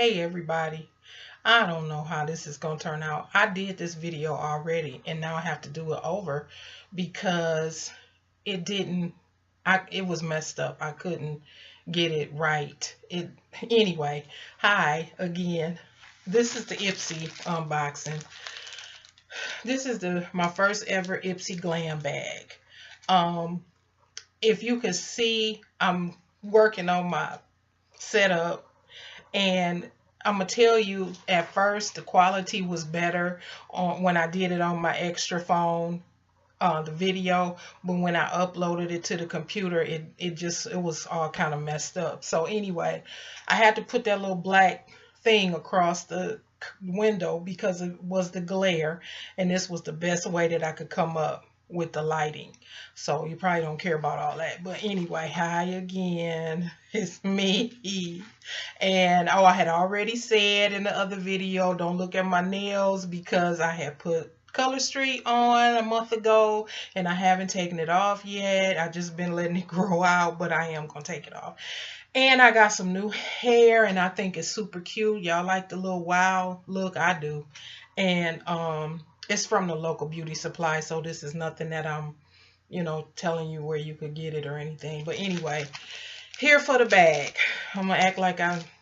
Hey everybody, I don't know how this is going to turn out. I did this video already and now I have to do it over because it didn't, it was messed up. I couldn't get it right. Anyway, hi again. This is the Ipsy unboxing. This is my first ever Ipsy Glam bag. Um, if you can see, I'm working on my setup. And I'm gonna tell you, at first the quality was better when I did it on my extra phone, the video, but when I uploaded it to the computer, it was all kind of messed up. So anyway, I had to put that little black thing across the window because it was the glare, and this was the best way that I could come up with the lighting. So you probably don't care about all that, but anyway, hi again. It's me. And oh, I had already said in the other video, don't look at my nails because I had put Color Street on a month ago and I haven't taken it off yet. I just been letting it grow out, but I am gonna take it off. And I got some new hair and I think it's super cute. Y'all like the little wow look? I do. And it's from the local beauty supply, so this is nothing that I'm, telling you where you could get it or anything. But anyway, here for the bag. I'm gonna act like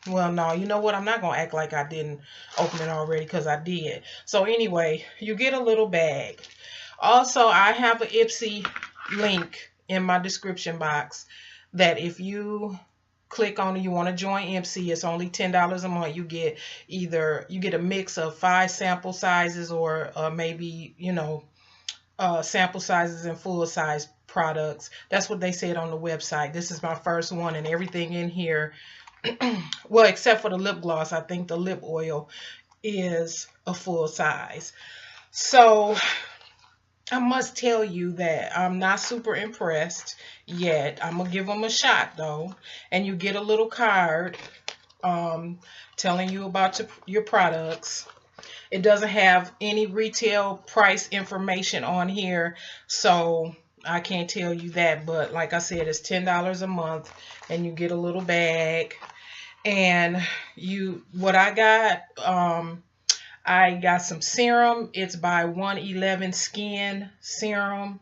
well, no, you know what? I'm not gonna act like I didn't open it already because I did. So anyway, you get a little bag. Also, I have an Ipsy link in my description box that if you click on it, you want to join Ipsy, it's only $10 a month. You get a mix of 5 sample sizes or maybe, sample sizes and full size products. That's what they said on the website. This is my first one, and everything in here, well, except for the lip gloss, I think the lip oil is a full size. So I must tell you that I'm not super impressed yet. I'm gonna give them a shot though, and you get a little card telling you about your products. It doesn't have any retail price information on here, so I can't tell you that, but like I said, it's $10 a month and you get a little bag. And what I got some serum. It's by 111 Skin Serum,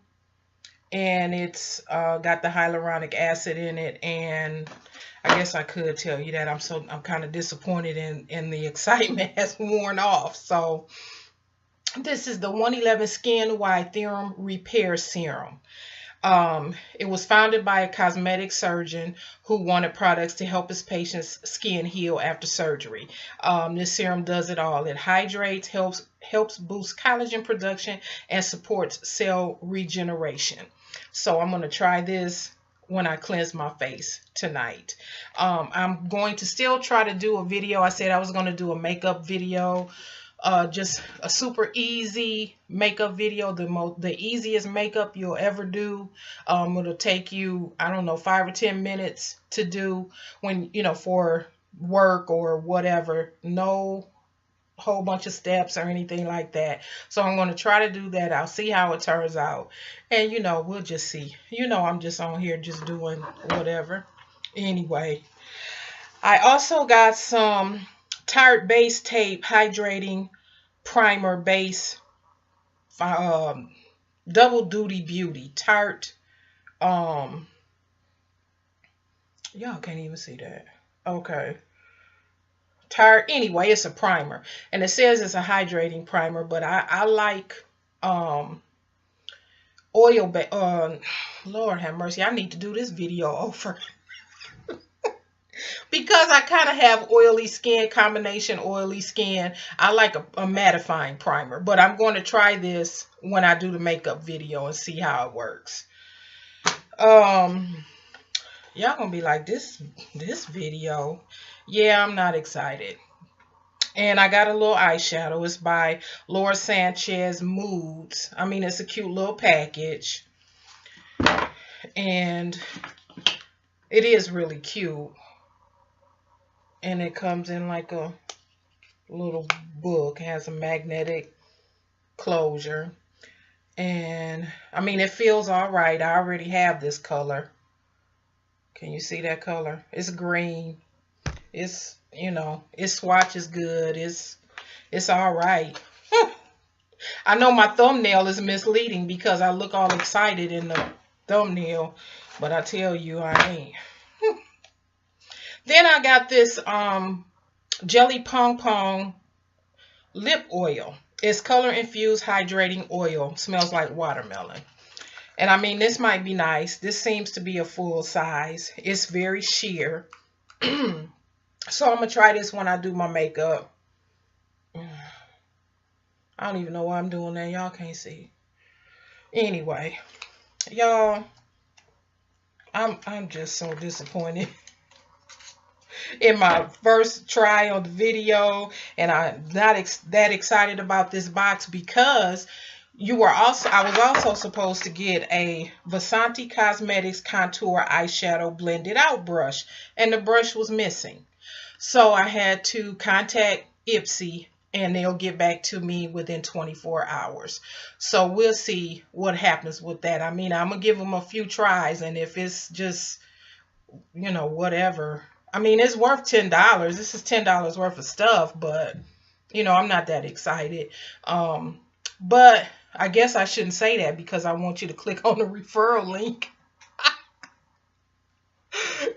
and it's got the hyaluronic acid in it. And I guess I could tell you that I'm kind of disappointed in the excitement has worn off. So this is the 111 Skin Wide Serum Repair Serum. It was founded by a cosmetic surgeon who wanted products to help his patients' skin heal after surgery. This serum does it all. It hydrates, helps boost collagen production, and supports cell regeneration. So I'm going to try this when I cleanse my face tonight. I'm going to still try to do a video. I said I was going to do a makeup video. Just a super easy makeup video, the easiest makeup you'll ever do. It'll take you, I don't know, 5 or 10 minutes to do when, for work or whatever. No whole bunch of steps or anything like that. So I'm going to try to do that. I'll see how it turns out. And, we'll just see. I'm just on here just doing whatever. Anyway, I also got some Tarte Base Tape Hydrating Primer Base, Double Duty Beauty. Tarte, y'all can't even see that. Okay. Tarte, anyway, it's a primer. And it says it's a hydrating primer, but I like, oil, Lord have mercy, I need to do this video over. Because I kind of have oily skin, combination oily skin. I like a mattifying primer, but I'm going to try this when I do the makeup video and see how it works. Y'all gonna be like, this video, yeah, I'm not excited. And I got a little eyeshadow. It's by Laura Sanchez Moods. I mean, it's a cute little package, and it is really cute. And it comes in like a little book. It has a magnetic closure. And, I mean, it feels all right. I already have this color. Can you see that color? It's green. It's You know, its swatch is good. It's all right. I know my thumbnail is misleading because I look all excited in the thumbnail, but I tell you I ain't. Then I got this Jelly Pong Pong lip oil. It's color infused hydrating oil. Smells like watermelon. And I mean, this might be nice. This seems to be a full size. It's very sheer. So I'm going to try this when I do my makeup. I don't even know why I'm doing that. Y'all can't see. Anyway, y'all, I'm just so disappointed in my first try on the video, and I'm not that excited about this box because I was also supposed to get a Vasanti Cosmetics Contour Eyeshadow Blended Out brush, and the brush was missing. So I had to contact Ipsy, and they'll get back to me within 24 hours. So we'll see what happens with that. I mean, I'm going to give them a few tries, and if it's just, you know, whatever. I mean, it's worth $10. This is $10 worth of stuff, but, you know, I'm not that excited. But I guess I shouldn't say that because I want you to click on the referral link.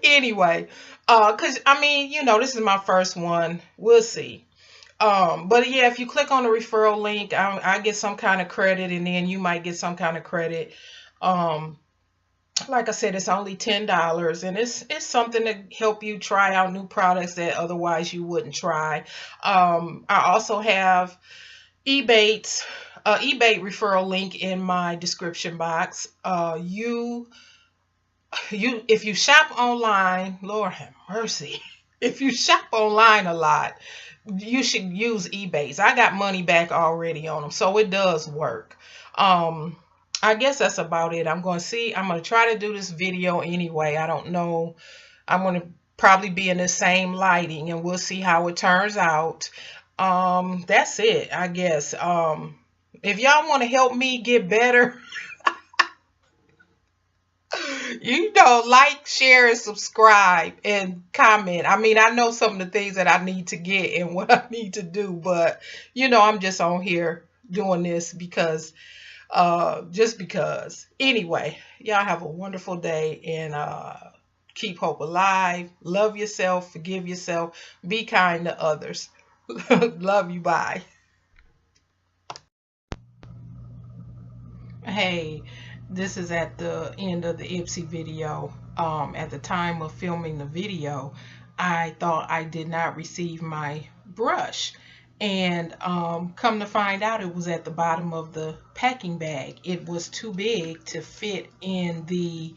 Anyway, because, I mean, you know, this is my first one. We'll see. But yeah, if you click on the referral link, I get some kind of credit, and then you might get some kind of credit. Like I said, it's only $10, and it's something to help you try out new products that otherwise you wouldn't try. I also have eBay referral link in my description box. If you shop online, Lord have mercy, if you shop online a lot, you should use eBay. I got money back already on them, so it does work. I guess that's about it. I'm going to try to do this video anyway. I don't know. I'm going to probably be in the same lighting, and we'll see how it turns out. That's it, I guess. If y'all want to help me get better, you know, like, share, and subscribe, and comment. I mean, I know some of the things that I need to get and what I need to do, but, you know, I'm just on here doing this because, just because. Anyway, y'all have a wonderful day, and keep hope alive. Love yourself. Forgive yourself. Be kind to others. Love you. Bye. Hey, this is at the end of the Ipsy video. At the time of filming the video, I thought I did not receive my brush, and come to find out it was at the bottom of the packing bag. It was too big to fit in the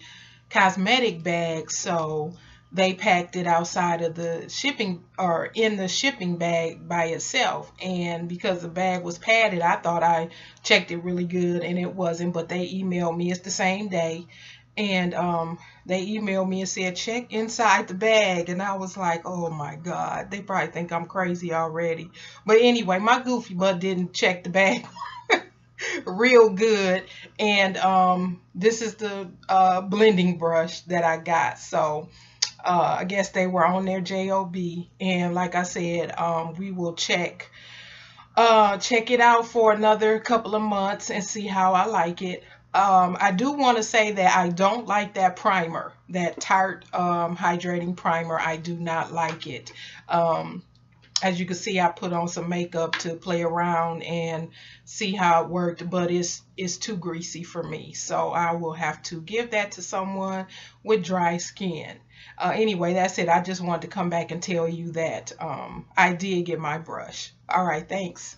cosmetic bag, so they packed it outside of the shipping, or in the shipping bag by itself. And because the bag was padded, I thought I checked it really good, and it wasn't. But they emailed me, it's the same day, and they emailed me and said check inside the bag, and I was like, oh my God, they probably think I'm crazy already. But anyway, my goofy butt didn't check the bag real good, and this is the blending brush that I got. So I guess they were on their job, and like I said, we will check it out for another couple of months and see how I like it. I do want to say that I don't like that primer, that Tarte hydrating primer. I do not like it. As you can see, I put on some makeup to play around and see how it worked, but it's too greasy for me. So I will have to give that to someone with dry skin. Anyway, that's it. I just wanted to come back and tell you that I did get my brush. All right, thanks.